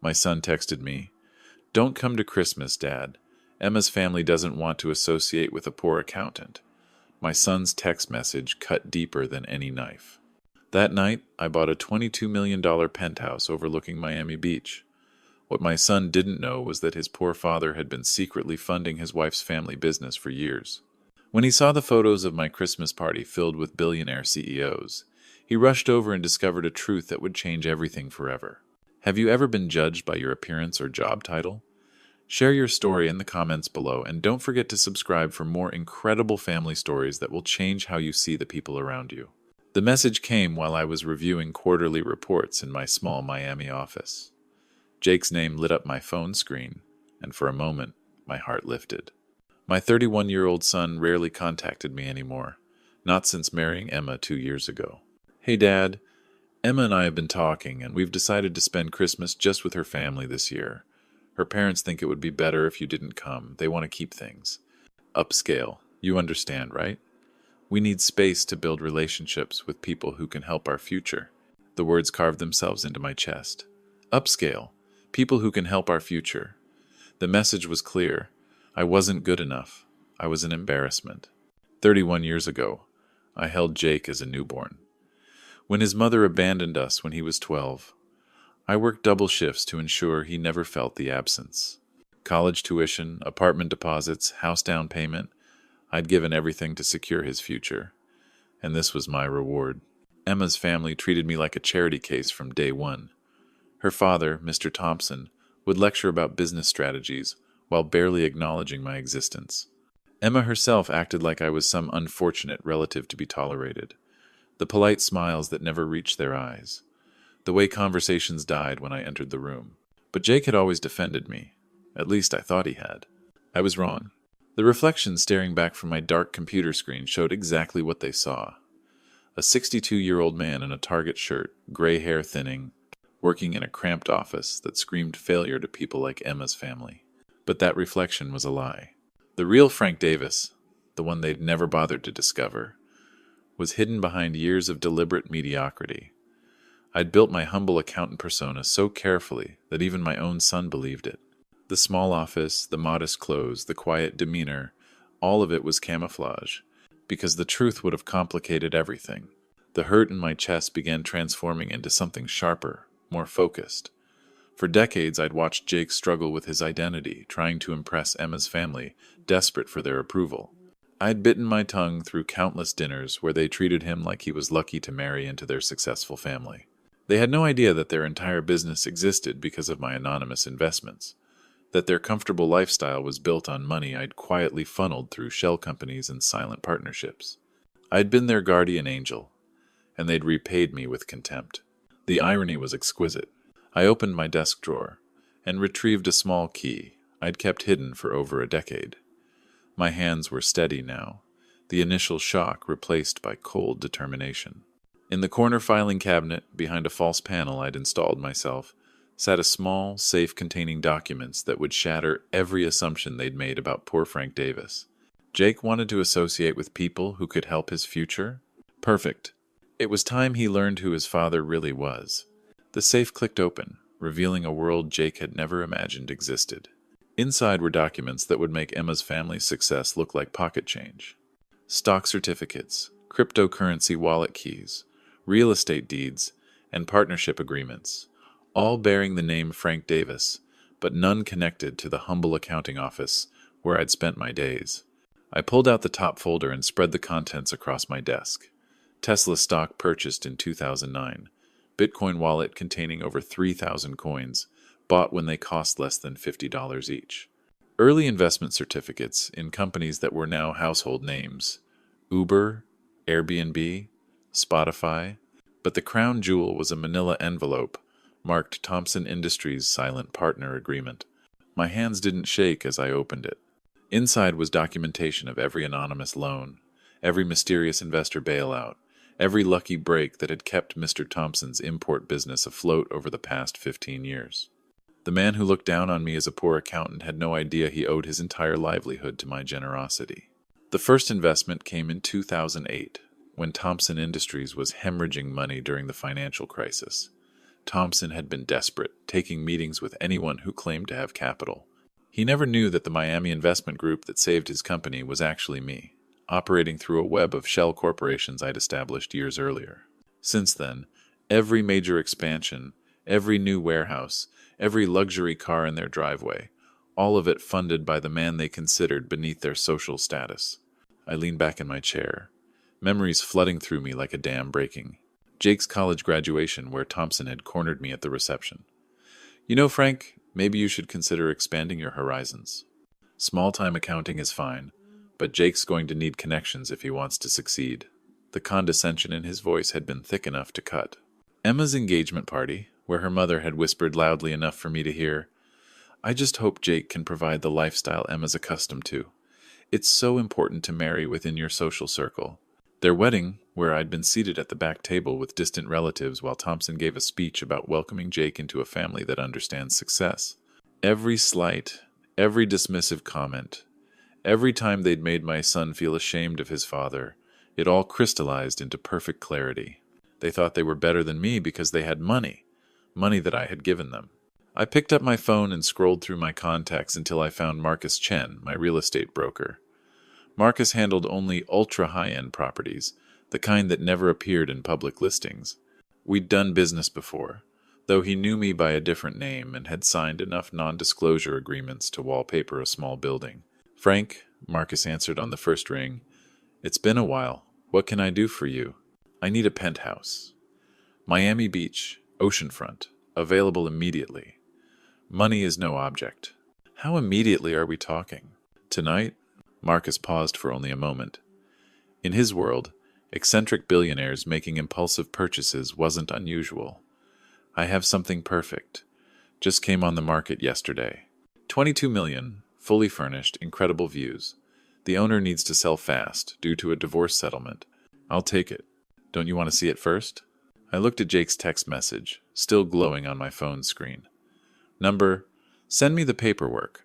My son texted me, "Don't come to Christmas, Dad. Emma's family doesn't want to associate with a poor accountant." My son's text message cut deeper than any knife. That night, I bought a $22 million penthouse overlooking Miami Beach. What my son didn't know was that his poor father had been secretly funding his wife's family business for years. When he saw the photos of my Christmas party filled with billionaire CEOs, he rushed over and discovered a truth that would change everything forever. Have you ever been judged by your appearance or job title? Share your story in the comments below, and don't forget to subscribe for more incredible family stories that will change how you see the people around you. The message came while I was reviewing quarterly reports in my small Miami office. Jake's name lit up my phone screen, and for a moment, my heart lifted. My 31-year-old son rarely contacted me anymore, not since marrying Emma 2 years ago. "Hey, Dad, Emma and I have been talking, and we've decided to spend Christmas just with her family this year. Her parents think it would be better if you didn't come. They want to keep things upscale. You understand, right? We need space to build relationships with people who can help our future." The words carved themselves into my chest. Upscale. People who can help our future. The message was clear. I wasn't good enough. I was an embarrassment. 31 years ago, I held Jake as a newborn. When his mother abandoned us when he was 12, I worked double shifts to ensure he never felt the absence. College tuition, apartment deposits, house down payment. I'd given everything to secure his future. And this was my reward. Emma's family treated me like a charity case from day one. Her father, Mr. Thompson, would lecture about business strategies while barely acknowledging my existence. Emma herself acted like I was some unfortunate relative to be tolerated. The polite smiles that never reached their eyes. The way conversations died when I entered the room. But Jake had always defended me. At least I thought he had. I was wrong. The reflection staring back from my dark computer screen showed exactly what they saw. A 62-year-old man in a Target shirt, gray hair thinning, working in a cramped office that screamed failure to people like Emma's family. But that reflection was a lie. The real Frank Davis, the one they'd never bothered to discover, was hidden behind years of deliberate mediocrity. I'd built my humble accountant persona so carefully that even my own son believed it. The small office, the modest clothes, the quiet demeanor, all of it was camouflage, because the truth would have complicated everything. The hurt in my chest began transforming into something sharper, more focused. For decades, I'd watched Jake struggle with his identity, trying to impress Emma's family, desperate for their approval. I'd bitten my tongue through countless dinners where they treated him like he was lucky to marry into their successful family. They had no idea that their entire business existed because of my anonymous investments, that their comfortable lifestyle was built on money I'd quietly funneled through shell companies and silent partnerships. I'd been their guardian angel, and they'd repaid me with contempt. The irony was exquisite. I opened my desk drawer and retrieved a small key I'd kept hidden for over a decade. My hands were steady now, the initial shock replaced by cold determination. In the corner filing cabinet, behind a false panel I'd installed myself, sat a small safe containing documents that would shatter every assumption they'd made about poor Frank Davis. Jake wanted to associate with people who could help his future? Perfect. It was time he learned who his father really was. The safe clicked open, revealing a world Jake had never imagined existed. Inside were documents that would make Emma's family's success look like pocket change. Stock certificates, cryptocurrency wallet keys, real estate deeds, and partnership agreements, all bearing the name Frank Davis, but none connected to the humble accounting office where I'd spent my days. I pulled out the top folder and spread the contents across my desk. Tesla stock purchased in 2009. Bitcoin wallet containing over 3,000 coins, bought when they cost less than $50 each. Early investment certificates in companies that were now household names. Uber, Airbnb, Spotify. But the crown jewel was a manila envelope marked Thompson Industries Silent Partner Agreement. My hands didn't shake as I opened it. Inside was documentation of every anonymous loan, every mysterious investor bailout, every lucky break that had kept Mr. Thompson's import business afloat over the past 15 years. The man who looked down on me as a poor accountant had no idea he owed his entire livelihood to my generosity. The first investment came in 2008, when Thompson Industries was hemorrhaging money during the financial crisis. Thompson had been desperate, taking meetings with anyone who claimed to have capital. He never knew that the Miami investment group that saved his company was actually me, operating through a web of shell corporations I'd established years earlier. Since then, every major expansion, every new warehouse, every luxury car in their driveway, all of it funded by the man they considered beneath their social status. I leaned back in my chair, memories flooding through me like a dam breaking. Jake's college graduation, where Thompson had cornered me at the reception. You know, Frank, maybe you should consider expanding your horizons. Small-time accounting is fine, but Jake's going to need connections if he wants to succeed. The condescension in his voice had been thick enough to cut. Emma's engagement party, where her mother had whispered loudly enough for me to hear, I just hope Jake can provide the lifestyle Emma's accustomed to. It's so important to marry within your social circle. Their wedding, where I'd been seated at the back table with distant relatives while Thompson gave a speech about welcoming Jake into a family that understands success. Every slight, every dismissive comment, every time they'd made my son feel ashamed of his father, it all crystallized into perfect clarity. They thought they were better than me because they had money that I had given them. I picked up my phone and scrolled through my contacts until I found Marcus Chen, my real estate broker. Marcus handled only ultra-high-end properties, the kind that never appeared in public listings. We'd done business before, though he knew me by a different name and had signed enough non-disclosure agreements to wallpaper a small building. Frank, Marcus answered on the first ring, it's been a while. What can I do for you? I need a penthouse. Miami Beach, oceanfront, available immediately. Money is no object. How immediately are we talking? Tonight? Marcus paused for only a moment. In his world, eccentric billionaires making impulsive purchases wasn't unusual. I have something perfect. Just came on the market yesterday. 22 million, fully furnished, incredible views. The owner needs to sell fast, due to a divorce settlement. I'll take it. Don't you want to see it first? I looked at Jake's text message, still glowing on my phone screen. Number, send me the paperwork.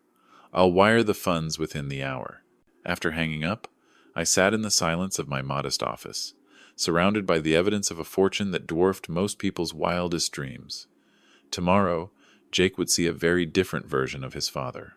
I'll wire the funds within the hour. After hanging up, I sat in the silence of my modest office, surrounded by the evidence of a fortune that dwarfed most people's wildest dreams. Tomorrow, Jake would see a very different version of his father.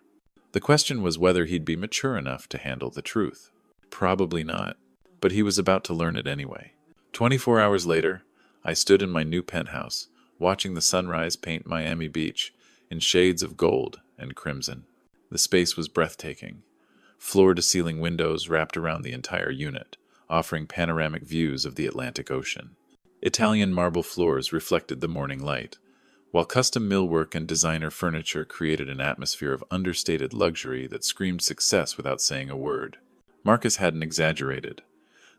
The question was whether he'd be mature enough to handle the truth. Probably not, but he was about to learn it anyway. 24 hours later, I stood in my new penthouse, watching the sunrise paint Miami Beach in shades of gold and crimson. The space was breathtaking. Floor-to-ceiling windows wrapped around the entire unit, offering panoramic views of the Atlantic Ocean. Italian marble floors reflected the morning light, while custom millwork and designer furniture created an atmosphere of understated luxury that screamed success without saying a word. Marcus hadn't exaggerated.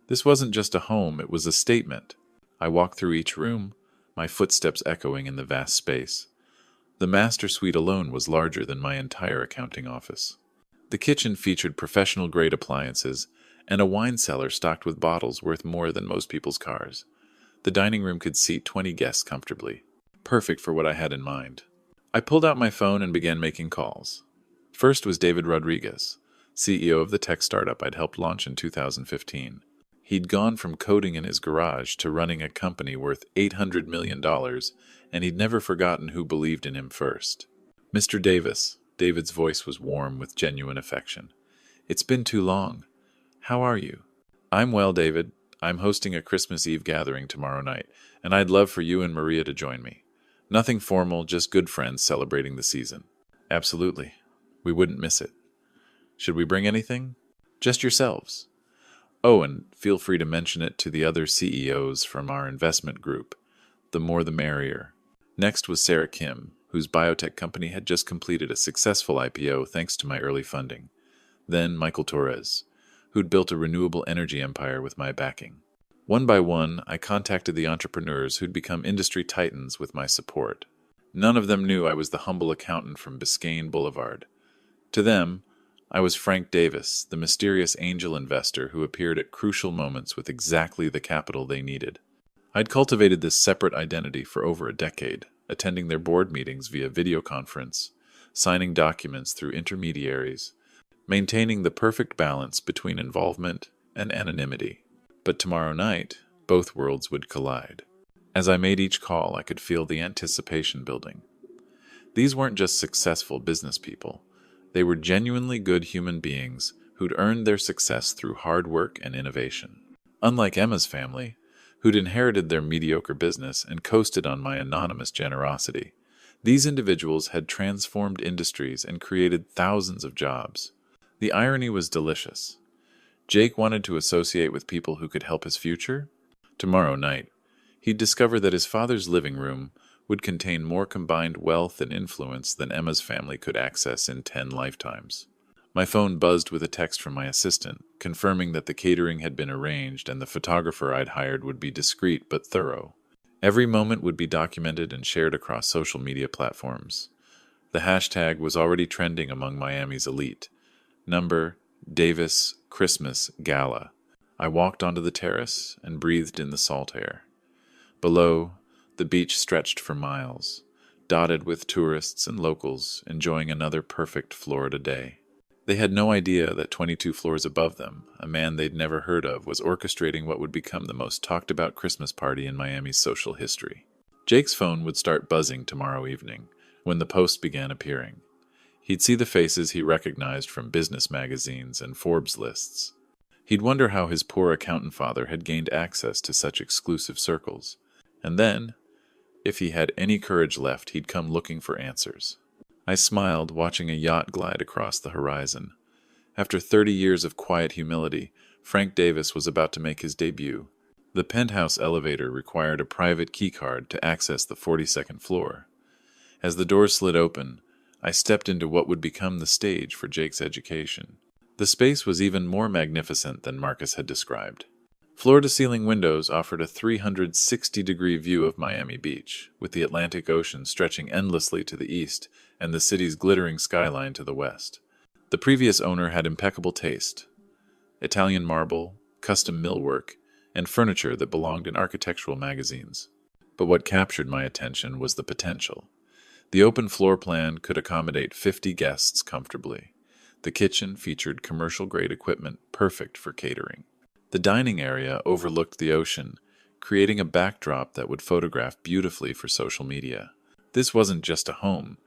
This wasn't just a home, it was a statement. I walked through each room, my footsteps echoing in the vast space. The master suite alone was larger than my entire accounting office. The kitchen featured professional-grade appliances and a wine cellar stocked with bottles worth more than most people's cars. The dining room could seat 20 guests comfortably. Perfect for what I had in mind. I pulled out my phone and began making calls. First was David Rodriguez, CEO of the tech startup I'd helped launch in 2015. He'd gone from coding in his garage to running a company worth $800 million, and he'd never forgotten who believed in him first. Mr. Davis, David's voice was warm with genuine affection. It's been too long. How are you? I'm well, David. I'm hosting a Christmas Eve gathering tomorrow night, and I'd love for you and Maria to join me. Nothing formal, just good friends celebrating the season. Absolutely. We wouldn't miss it. Should we bring anything? Just yourselves. Oh, and feel free to mention it to the other CEOs from our investment group. The more the merrier. Next was Sarah Kim, whose biotech company had just completed a successful IPO thanks to my early funding. Then Michael Torres, who'd built a renewable energy empire with my backing. One by one, I contacted the entrepreneurs who'd become industry titans with my support. None of them knew I was the humble accountant from Biscayne Boulevard. To them, I was Frank Davis, the mysterious angel investor who appeared at crucial moments with exactly the capital they needed. I'd cultivated this separate identity for over a decade, attending their board meetings via video conference, signing documents through intermediaries, maintaining the perfect balance between involvement and anonymity. But tomorrow night, both worlds would collide. As I made each call, I could feel the anticipation building. These weren't just successful business people. They were genuinely good human beings who'd earned their success through hard work and innovation. Unlike Emma's family, who'd inherited their mediocre business and coasted on my anonymous generosity, these individuals had transformed industries and created thousands of jobs. The irony was delicious. Jake wanted to associate with people who could help his future. Tomorrow night, he'd discover that his father's living room would contain more combined wealth and influence than Emma's family could access in 10 lifetimes. My phone buzzed with a text from my assistant, confirming that the catering had been arranged and the photographer I'd hired would be discreet but thorough. Every moment would be documented and shared across social media platforms. The hashtag was already trending among Miami's elite. Number Davis Christmas Gala. I walked onto the terrace and breathed in the salt air. Below, the beach stretched for miles, dotted with tourists and locals enjoying another perfect Florida day. They had no idea that 22 floors above them, a man they'd never heard of was orchestrating what would become the most talked-about Christmas party in Miami's social history. Jake's phone would start buzzing tomorrow evening, when the posts began appearing. He'd see the faces he recognized from business magazines and Forbes lists. He'd wonder how his poor accountant father had gained access to such exclusive circles. And then, if he had any courage left, he'd come looking for answers. I smiled, watching a yacht glide across the horizon. After 30 years of quiet humility, Frank Davis was about to make his debut. The penthouse elevator required a private keycard to access the 42nd floor. As the doors slid open, I stepped into what would become the stage for Jake's education. The space was even more magnificent than Marcus had described. Floor-to-ceiling windows offered a 360-degree view of Miami Beach, with the Atlantic Ocean stretching endlessly to the east and the city's glittering skyline to the west. The previous owner had impeccable taste: Italian marble, custom millwork, and furniture that belonged in architectural magazines. But what captured my attention was the potential. The open floor plan could accommodate 50 guests comfortably. The kitchen featured commercial-grade equipment perfect for catering. The dining area overlooked the ocean, creating a backdrop that would photograph beautifully for social media. This wasn't just a home,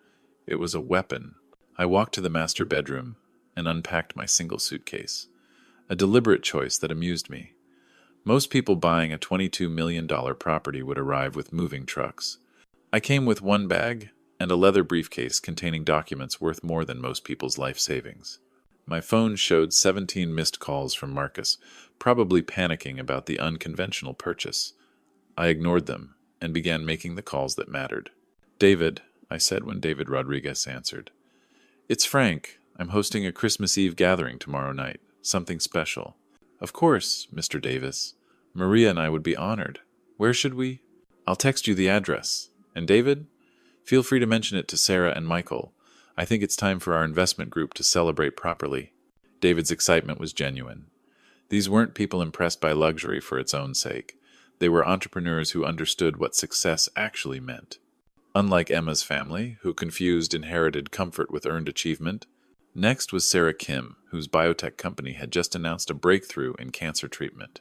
it was a weapon. I walked to the master bedroom and unpacked my single suitcase, a deliberate choice that amused me. Most people buying a $22 million property would arrive with moving trucks. I came with one bag and a leather briefcase containing documents worth more than most people's life savings. My phone showed 17 missed calls from Marcus, probably panicking about the unconventional purchase. I ignored them and began making the calls that mattered. "David," I said when David Rodriguez answered. "It's Frank. I'm hosting a Christmas Eve gathering tomorrow night. Something special." "Of course, Mr. Davis. Maria and I would be honored. Where should we?" "I'll text you the address. And David, feel free to mention it to Sarah and Michael. I think it's time for our investment group to celebrate properly." David's excitement was genuine. These weren't people impressed by luxury for its own sake. They were entrepreneurs who understood what success actually meant. Unlike Emma's family, who confused inherited comfort with earned achievement, next was Sarah Kim, whose biotech company had just announced a breakthrough in cancer treatment.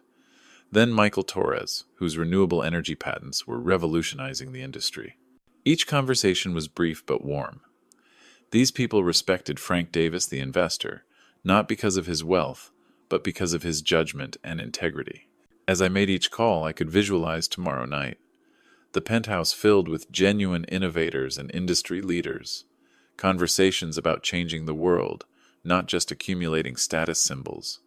Then Michael Torres, whose renewable energy patents were revolutionizing the industry. Each conversation was brief but warm. These people respected Frank Davis, the investor, not because of his wealth, but because of his judgment and integrity. As I made each call, I could visualize tomorrow night. The penthouse filled with genuine innovators and industry leaders. Conversations about changing the world, not just accumulating status symbols.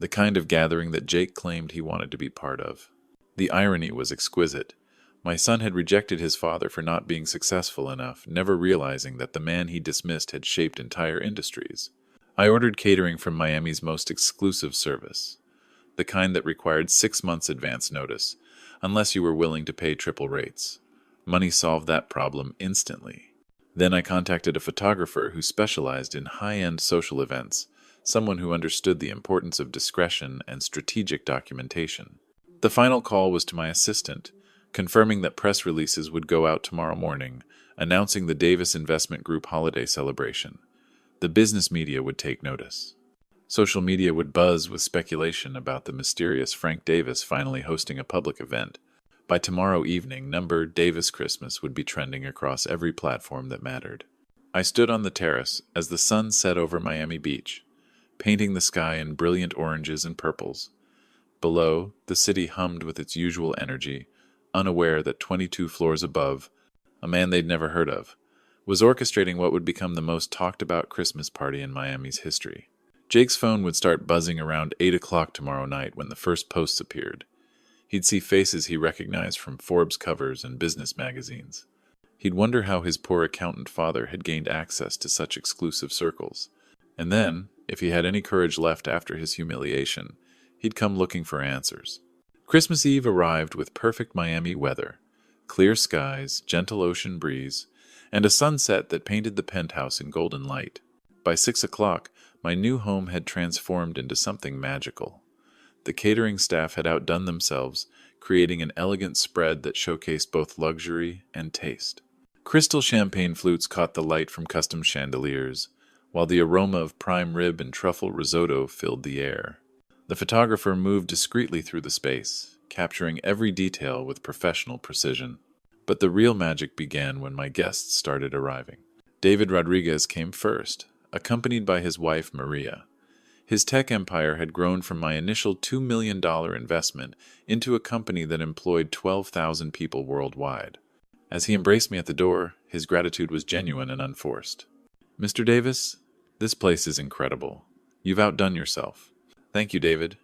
The kind of gathering that Jake claimed he wanted to be part of. The irony was exquisite. My son had rejected his father for not being successful enough, never realizing that the man he dismissed had shaped entire industries. I ordered catering from Miami's most exclusive service, the kind that required 6 months advance notice, unless you were willing to pay triple rates. Money solved that problem instantly. Then I contacted a photographer who specialized in high-end social events, someone who understood the importance of discretion and strategic documentation. The final call was to my assistant, confirming that press releases would go out tomorrow morning, announcing the Davis Investment Group holiday celebration. The business media would take notice. Social media would buzz with speculation about the mysterious Frank Davis finally hosting a public event. By tomorrow evening, number Davis Christmas would be trending across every platform that mattered. I stood on the terrace as the sun set over Miami Beach, painting the sky in brilliant oranges and purples. Below, the city hummed with its usual energy, unaware that 22 floors above, a man they'd never heard of, was orchestrating what would become the most talked-about Christmas party in Miami's history. Jake's phone would start buzzing around 8 o'clock tomorrow night when the first posts appeared. He'd see faces he recognized from Forbes covers and business magazines. He'd wonder how his poor accountant father had gained access to such exclusive circles. And then, if he had any courage left after his humiliation, he'd come looking for answers. Christmas Eve arrived with perfect Miami weather, clear skies, gentle ocean breeze, and a sunset that painted the penthouse in golden light. By 6 o'clock, my new home had transformed into something magical. The catering staff had outdone themselves, creating an elegant spread that showcased both luxury and taste. Crystal champagne flutes caught the light from custom chandeliers, while the aroma of prime rib and truffle risotto filled the air. The photographer moved discreetly through the space, capturing every detail with professional precision. But the real magic began when my guests started arriving. David Rodriguez came first, accompanied by his wife Maria. His tech empire had grown from my initial $2 million investment into a company that employed 12,000 people worldwide. As he embraced me at the door, his gratitude was genuine and unforced. "Mr. Davis, this place is incredible. You've outdone yourself." "Thank you, David.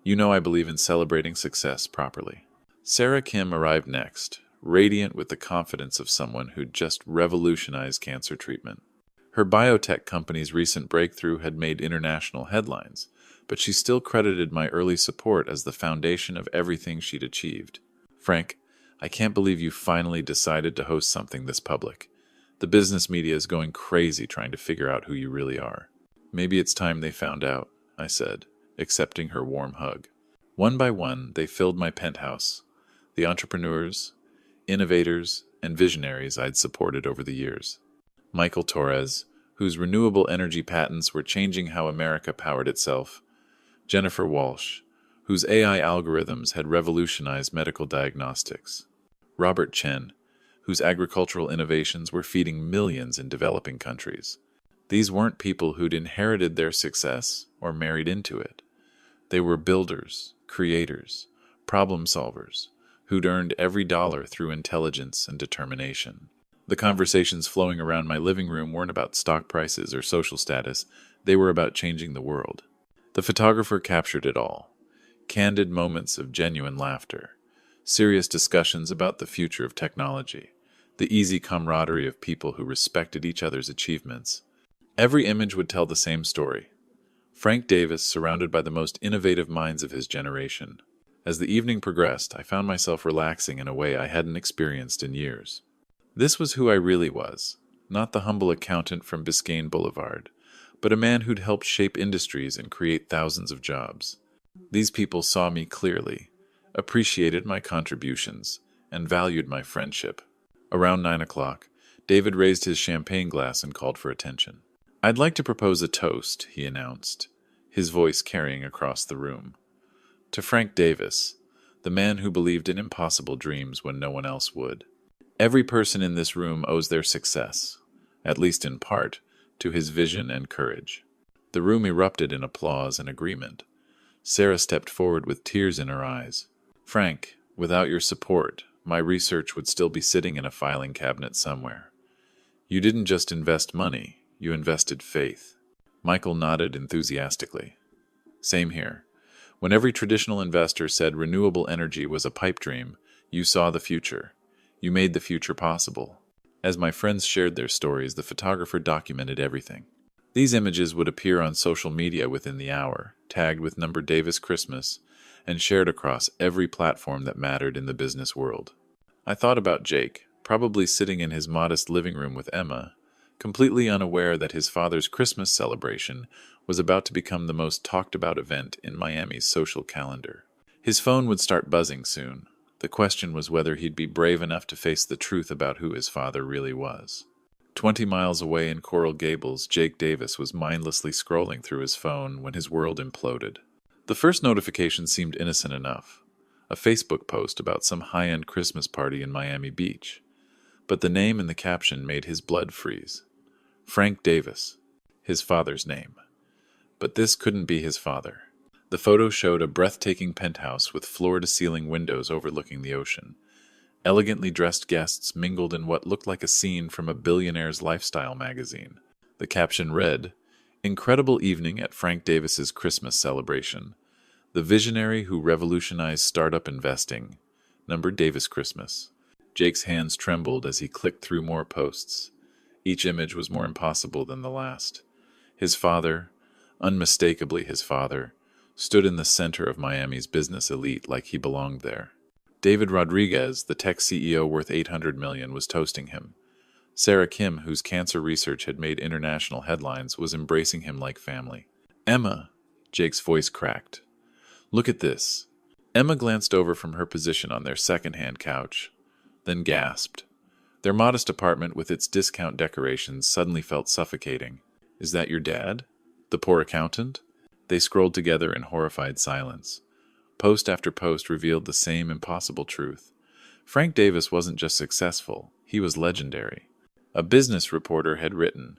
You know I believe in celebrating success properly." Sarah Kim arrived next, radiant with the confidence of someone who'd just revolutionized cancer treatment. Her biotech company's recent breakthrough had made international headlines, but she still credited my early support as the foundation of everything she'd achieved. "Frank, I can't believe you finally decided to host something this public. The business media is going crazy trying to figure out who you really are." "Maybe it's time they found out," I said, accepting her warm hug. One by one, they filled my penthouse. The entrepreneurs, innovators, and visionaries I'd supported over the years. Michael Torres, whose renewable energy patents were changing how America powered itself. Jennifer Walsh, whose AI algorithms had revolutionized medical diagnostics. Robert Chen, whose agricultural innovations were feeding millions in developing countries. These weren't people who'd inherited their success or married into it. They were builders, creators, problem solvers, who'd earned every dollar through intelligence and determination. The conversations flowing around my living room weren't about stock prices or social status, they were about changing the world. The photographer captured it all. Candid moments of genuine laughter, serious discussions about the future of technology, the easy camaraderie of people who respected each other's achievements. Every image would tell the same story. Frank Davis surrounded by the most innovative minds of his generation. As the evening progressed, I found myself relaxing in a way I hadn't experienced in years. This was who I really was, not the humble accountant from Biscayne Boulevard, but a man who'd helped shape industries and create thousands of jobs. These people saw me clearly, appreciated my contributions, and valued my friendship. Around 9 o'clock, David raised his champagne glass and called for attention. "I'd like to propose a toast," he announced, his voice carrying across the room. "To Frank Davis, the man who believed in impossible dreams when no one else would. Every person in this room owes their success, at least in part, to his vision and courage." The room erupted in applause and agreement. Sarah stepped forward with tears in her eyes. "Frank, without your support, my research would still be sitting in a filing cabinet somewhere. You didn't just invest money, you invested faith." Michael nodded enthusiastically. "Same here. When every traditional investor said renewable energy was a pipe dream, you saw the future. You made the future possible." As my friends shared their stories, the photographer documented everything. These images would appear on social media within the hour, tagged with number Davis Christmas, and shared across every platform that mattered in the business world. I thought about Jake, probably sitting in his modest living room with Emma, completely unaware that his father's Christmas celebration was about to become the most talked-about event in Miami's social calendar. His phone would start buzzing soon. The question was whether he'd be brave enough to face the truth about who his father really was. 20 miles away in Coral Gables, Jake Davis was mindlessly scrolling through his phone when his world imploded. The first notification seemed innocent enough. a Facebook post about some high-end Christmas party in Miami Beach. But the name in the caption made his blood freeze. Frank Davis, his father's name. But this couldn't be his father. The photo showed a breathtaking penthouse with floor-to-ceiling windows overlooking the ocean. Elegantly dressed guests mingled in what looked like a scene from a billionaire's lifestyle magazine. The caption read, "Incredible evening at Frank Davis's Christmas celebration. The visionary who revolutionized startup investing. Number Davis Christmas." Jake's hands trembled as he clicked through more posts. Each image was more impossible than the last. His father, unmistakably his father, stood in the center of Miami's business elite like he belonged there. David Rodriguez, the tech CEO worth $800 million, was toasting him. Sarah Kim, whose cancer research had made international headlines, was embracing him like family. "Emma," Jake's voice cracked. "Look at this." Emma glanced over from her position on their second-hand couch, then gasped. Their modest apartment with its discount decorations suddenly felt suffocating. "Is that your dad? The poor accountant?" They scrolled together in horrified silence. Post after post revealed the same impossible truth. Frank Davis wasn't just successful, he was legendary. A business reporter had written,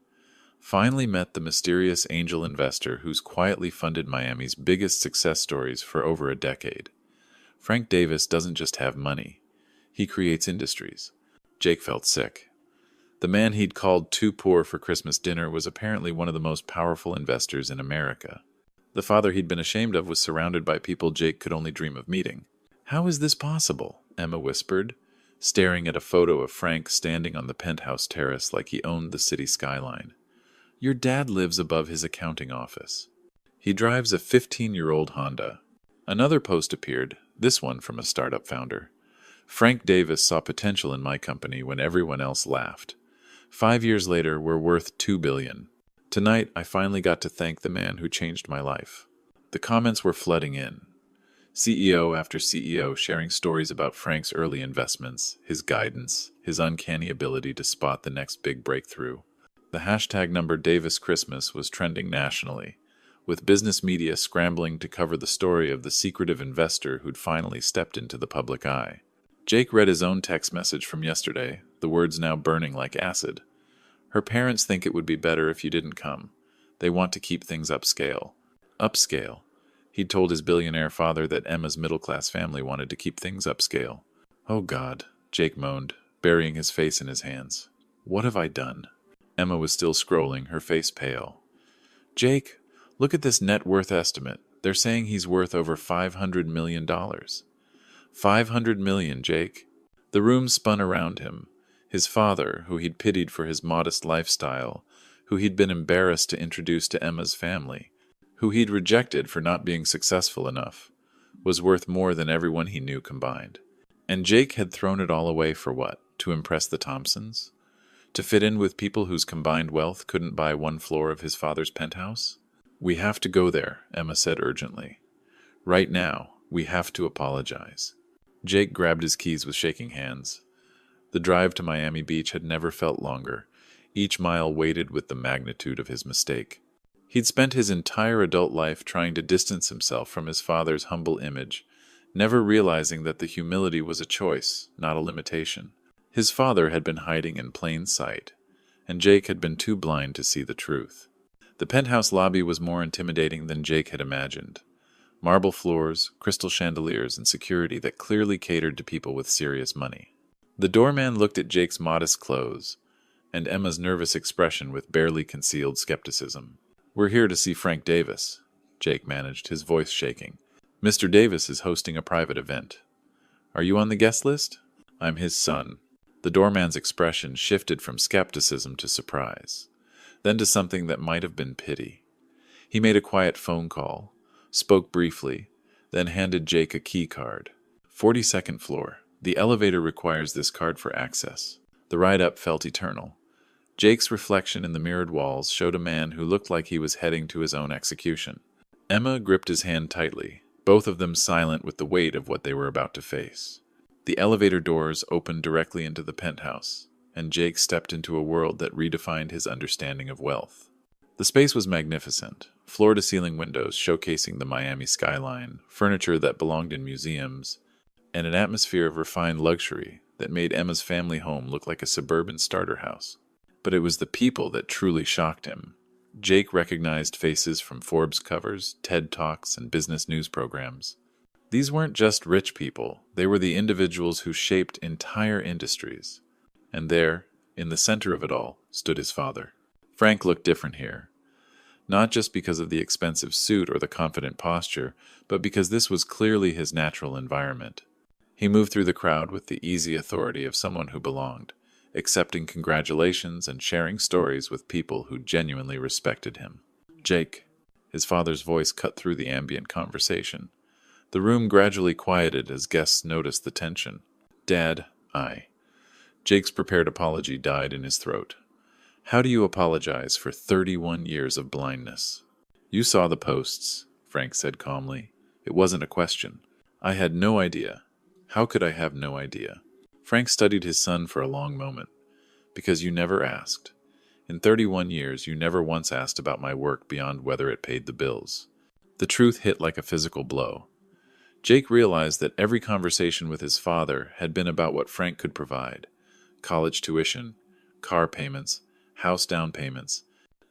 "Finally met the mysterious angel investor who's quietly funded Miami's biggest success stories for over a decade. Frank Davis doesn't just have money, he creates industries." Jake felt sick. The man he'd called too poor for Christmas dinner was apparently one of the most powerful investors in America. The father he'd been ashamed of was surrounded by people Jake could only dream of meeting. "How is this possible?" Emma whispered, staring at a photo of Frank standing on the penthouse terrace like he owned the city skyline. "Your dad lives above his accounting office. He drives a 15-year-old Honda." Another post appeared, this one from a startup founder. "Frank Davis saw potential in my company when everyone else laughed. 5 years later, we're worth $2 billion. Tonight, I finally got to thank the man who changed my life." The comments were flooding in. CEO after CEO sharing stories about Frank's early investments, his guidance, his uncanny ability to spot the next big breakthrough. The hashtag number Davis Christmas was trending nationally, with business media scrambling to cover the story of the secretive investor who'd finally stepped into the public eye. Jake read his own text message from yesterday, the words now burning like acid. "Her parents think it would be better if you didn't come. They want to keep things upscale." Upscale. He'd told his billionaire father that Emma's middle-class family wanted to keep things upscale. "Oh God," Jake moaned, burying his face in his hands. "What have I done?" Emma was still scrolling, her face pale. "Jake, look at this net worth estimate. They're saying he's worth over $500 million. $500 million, Jake." The room spun around him. His father, who he'd pitied for his modest lifestyle, who he'd been embarrassed to introduce to Emma's family, who he'd rejected for not being successful enough, was worth more than everyone he knew combined. And Jake had thrown it all away for what? To impress the Thompsons? To fit in with people whose combined wealth couldn't buy one floor of his father's penthouse? "We have to go there," Emma said urgently. "Right now, we have to apologize." Jake grabbed his keys with shaking hands. The drive to Miami Beach had never felt longer, each mile weighted with the magnitude of his mistake. He'd spent his entire adult life trying to distance himself from his father's humble image, never realizing that the humility was a choice, not a limitation. His father had been hiding in plain sight, and Jake had been too blind to see the truth. The penthouse lobby was more intimidating than Jake had imagined. Marble floors, crystal chandeliers, and security that clearly catered to people with serious money. The doorman looked at Jake's modest clothes, and Emma's nervous expression with barely concealed skepticism. "We're here to see Frank Davis," Jake managed, his voice shaking. "Mr. Davis is hosting a private event. Are you on the guest list?" "I'm his son." The doorman's expression shifted from skepticism to surprise, then to something that might have been pity. He made a quiet phone call, spoke briefly, then handed Jake a key card. 42nd floor. The elevator requires this card for access." The ride up felt eternal. Jake's reflection in the mirrored walls showed a man who looked like he was heading to his own execution. Emma gripped his hand tightly, both of them silent with the weight of what they were about to face. The elevator doors opened directly into the penthouse, and Jake stepped into a world that redefined his understanding of wealth. The space was magnificent, floor-to-ceiling windows showcasing the Miami skyline, furniture that belonged in museums, and an atmosphere of refined luxury that made Emma's family home look like a suburban starter house. But it was the people that truly shocked him. Jake recognized faces from Forbes covers, TED Talks, and business news programs. These weren't just rich people, they were the individuals who shaped entire industries. And there, in the center of it all, stood his father. Frank looked different here. Not just because of the expensive suit or the confident posture, but because this was clearly his natural environment. He moved through the crowd with the easy authority of someone who belonged, accepting congratulations and sharing stories with people who genuinely respected him. Jake, his father's voice cut through the ambient conversation. The room gradually quieted as guests noticed the tension. Dad, Jake's prepared apology died in his throat. How do you apologize for 31 years of blindness? You saw the posts, Frank said calmly. It wasn't a question. I had no idea. How could I have no idea? Frank studied his son for a long moment. Because you never asked. In 31 years, you never once asked about my work beyond whether it paid the bills. The truth hit like a physical blow. Jake realized that every conversation with his father had been about what Frank could provide. College tuition, car payments, house down payments.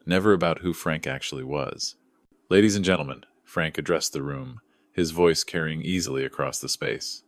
Never about who Frank actually was. Ladies and gentlemen, Frank addressed the room, his voice carrying easily across the space.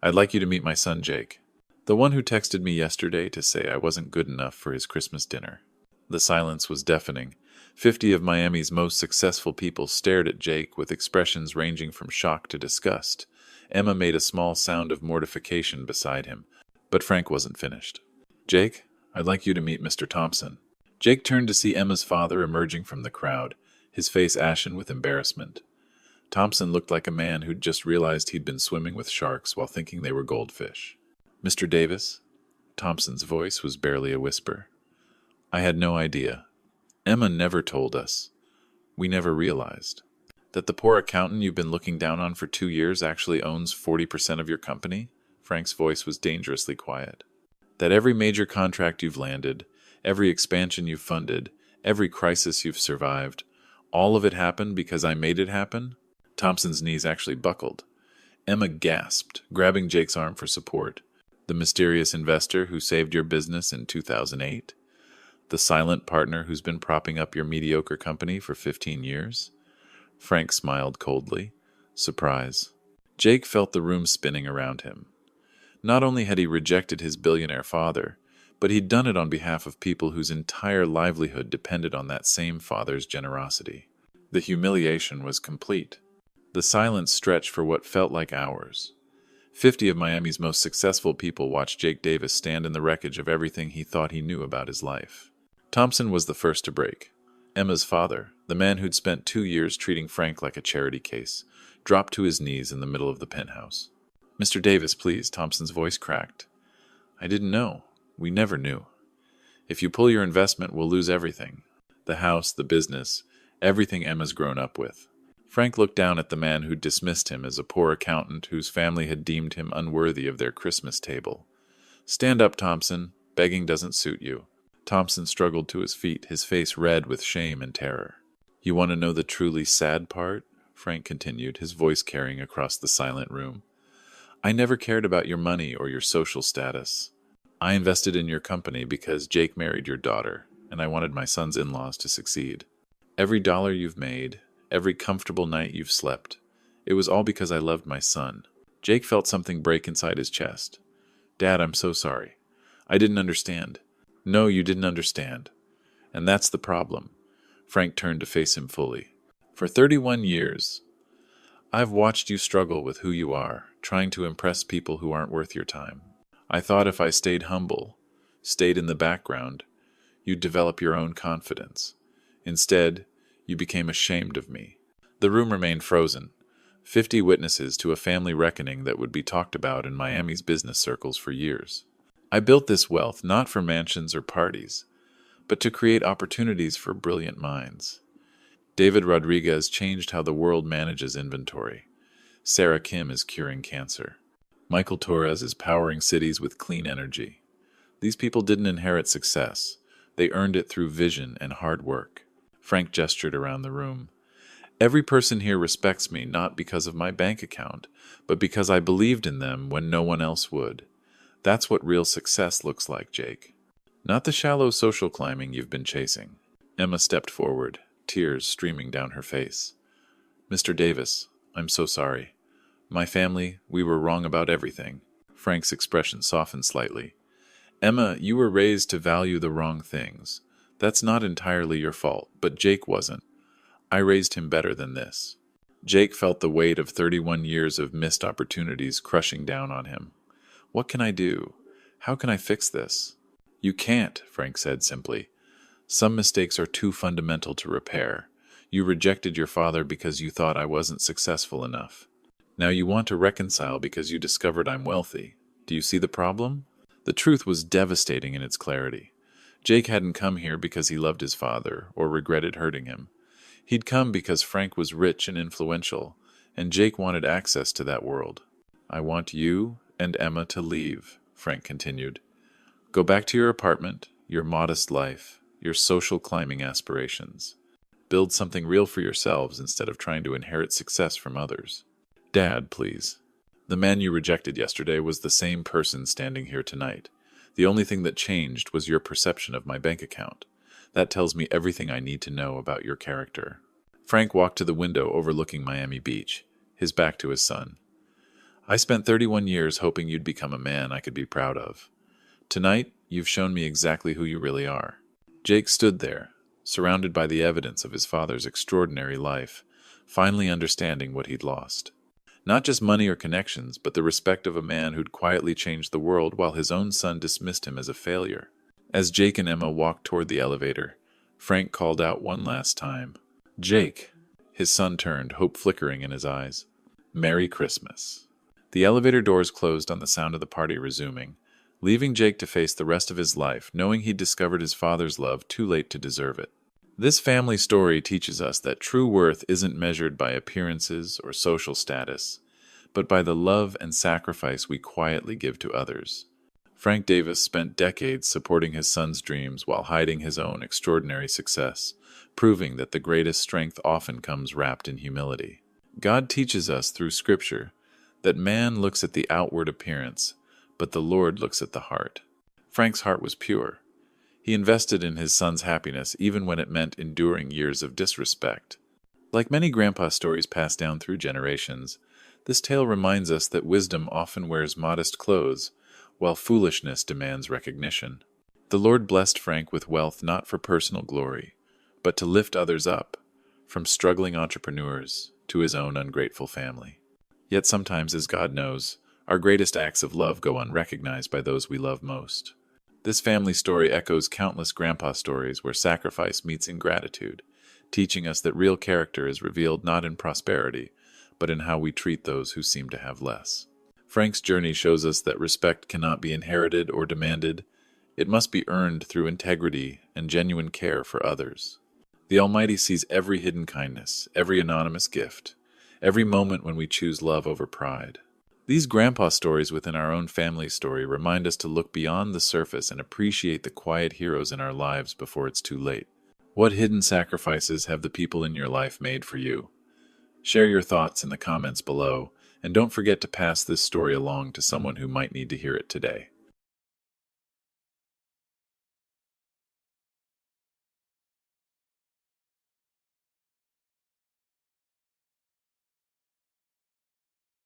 I'd like you to meet my son Jake, the one who texted me yesterday to say I wasn't good enough for his Christmas dinner. The silence was deafening. 50 of Miami's most successful people stared at Jake with expressions ranging from shock to disgust. Emma made a small sound of mortification beside him, but Frank wasn't finished. Jake, I'd like you to meet Mr. Thompson. Jake turned to see Emma's father emerging from the crowd, his face ashen with embarrassment. Thompson looked like a man who'd just realized he'd been swimming with sharks while thinking they were goldfish. Mr. Davis? Thompson's voice was barely a whisper. I had no idea. Emma never told us. We never realized. That the poor accountant you've been looking down on for 2 years actually owns 40% of your company? Frank's voice was dangerously quiet. That every major contract you've landed, every expansion you've funded, every crisis you've survived, all of it happened because I made it happen? Thompson's knees actually buckled. Emma gasped, grabbing Jake's arm for support. The mysterious investor who saved your business in 2008? The silent partner who's been propping up your mediocre company for 15 years? Frank smiled coldly. Surprise. Jake felt the room spinning around him. Not only had he rejected his billionaire father, but he'd done it on behalf of people whose entire livelihood depended on that same father's generosity. The humiliation was complete. The silence stretched for what felt like hours. 50 of Miami's most successful people watched Jake Davis stand in the wreckage of everything he thought he knew about his life. Thompson was the first to break. Emma's father, the man who'd spent 2 years treating Frank like a charity case, dropped to his knees in the middle of the penthouse. Mr. Davis, please, Thompson's voice cracked. I didn't know. We never knew. If you pull your investment, we'll lose everything. The house, the business, everything Emma's grown up with. Frank looked down at the man who'd dismissed him as a poor accountant whose family had deemed him unworthy of their Christmas table. Stand up, Thompson. Begging doesn't suit you. Thompson struggled to his feet, his face red with shame and terror. You want to know the truly sad part? Frank continued, his voice carrying across the silent room. I never cared about your money or your social status. I invested in your company because Jake married your daughter, and I wanted my son's in-laws to succeed. Every dollar you've made, every comfortable night you've slept, it was all because I loved my son. Jake felt something break inside his chest. Dad, I'm so sorry. I didn't understand. No, you didn't understand. And that's the problem. Frank turned to face him fully. For 31 years, I've watched you struggle with who you are, trying to impress people who aren't worth your time. I thought if I stayed humble, stayed in the background, you'd develop your own confidence. Instead, you became ashamed of me. The room remained frozen. 50 witnesses to a family reckoning that would be talked about in Miami's business circles for years. I built this wealth not for mansions or parties, but to create opportunities for brilliant minds. David Rodriguez changed how the world manages inventory. Sarah Kim is curing cancer. Michael Torres is powering cities with clean energy. These people didn't inherit success. They earned it through vision and hard work. Frank gestured around the room. Every person here respects me not because of my bank account, but because I believed in them when no one else would. That's what real success looks like, Jake. Not the shallow social climbing you've been chasing. Emma stepped forward, tears streaming down her face. Mr. Davis, I'm so sorry. My family, we were wrong about everything. Frank's expression softened slightly. Emma, you were raised to value the wrong things. That's not entirely your fault, but Jake wasn't. I raised him better than this. Jake felt the weight of 31 years of missed opportunities crushing down on him. What can I do? How can I fix this? You can't, Frank said simply. Some mistakes are too fundamental to repair. You rejected your father because you thought I wasn't successful enough. Now you want to reconcile because you discovered I'm wealthy. Do you see the problem? The truth was devastating in its clarity. Jake hadn't come here because he loved his father or regretted hurting him. He'd come because Frank was rich and influential, and Jake wanted access to that world. I want you and Emma to leave, Frank continued. Go back to your apartment, your modest life, your social climbing aspirations. Build something real for yourselves instead of trying to inherit success from others. Dad, please. The man you rejected yesterday was the same person standing here tonight. The only thing that changed was your perception of my bank account. That tells me everything I need to know about your character. Frank walked to the window overlooking Miami Beach, his back to his son. I spent 31 years hoping you'd become a man I could be proud of. Tonight, you've shown me exactly who you really are. Jake stood there, surrounded by the evidence of his father's extraordinary life, finally understanding what he'd lost. Not just money or connections, but the respect of a man who'd quietly changed the world while his own son dismissed him as a failure. As Jake and Emma walked toward the elevator, Frank called out one last time, "Jake!" His son turned, hope flickering in his eyes. "Merry Christmas." The elevator doors closed on the sound of the party resuming, leaving Jake to face the rest of his life, knowing he'd discovered his father's love too late to deserve it. This family story teaches us that true worth isn't measured by appearances or social status, but by the love and sacrifice we quietly give to others. Frank Davis spent decades supporting his son's dreams while hiding his own extraordinary success, proving that the greatest strength often comes wrapped in humility. God teaches us through Scripture that man looks at the outward appearance, but the Lord looks at the heart. Frank's heart was pure. He invested in his son's happiness even when it meant enduring years of disrespect. Like many grandpa stories passed down through generations, this tale reminds us that wisdom often wears modest clothes, while foolishness demands recognition. The Lord blessed Frank with wealth not for personal glory, but to lift others up, from struggling entrepreneurs to his own ungrateful family. Yet sometimes, as God knows, our greatest acts of love go unrecognized by those we love most. This family story echoes countless grandpa stories where sacrifice meets ingratitude, teaching us that real character is revealed not in prosperity, but in how we treat those who seem to have less. Frank's journey shows us that respect cannot be inherited or demanded. It must be earned through integrity and genuine care for others. The Almighty sees every hidden kindness, every anonymous gift, every moment when we choose love over pride. These grandpa stories within our own family story remind us to look beyond the surface and appreciate the quiet heroes in our lives before it's too late. What hidden sacrifices have the people in your life made for you? Share your thoughts in the comments below, and don't forget to pass this story along to someone who might need to hear it today.